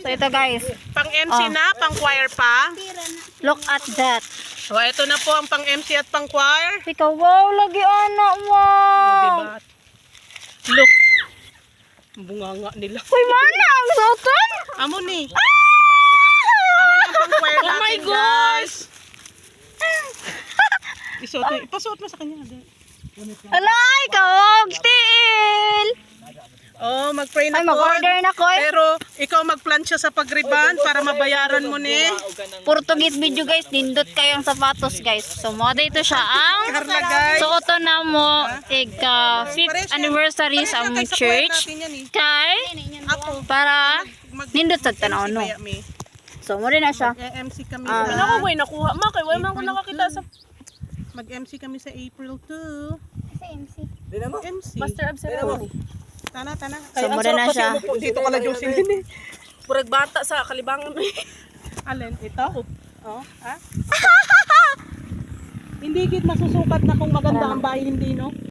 So ito guys, Pang MC na, pang choir pa. look at that. So ito na po ang pang MC at pang choir. Ikaw, wow, lagi anak, wow. Diba? Look. Ang bunganga nila. Uy, mana ang soton? Amo ni. Ah! Amo na ang pang choir natin, Oh my guys. Ipasuot mo sa kanya. Ala, ikaw, tiil. Oh, mag-pray na Ay, mag-order na ko eh. Pero ikaw mag-plan siya sa pag-riban para mabayaran mo ni. Portuguese video guys, nindot kayong sapatos guys. So mo dito siya ang Carla, guys. suoto na mo ika 5th anniversary sa among church. Kay para nindot sa tanaw no. So mo rin na siya. Mag-MC kami. Ano Ako, nakuha ma kay wala man ko nakakita sa Mag-MC kami sa April 2. MC. Master of Ceremony. Tana. So mo rin na siya. Dito ka na Jocelyn. Purag bata sa kalibangan. Alin? Ito? Oh, ha? Hindi gid masusukat na kung maganda ang bahay, hindi no?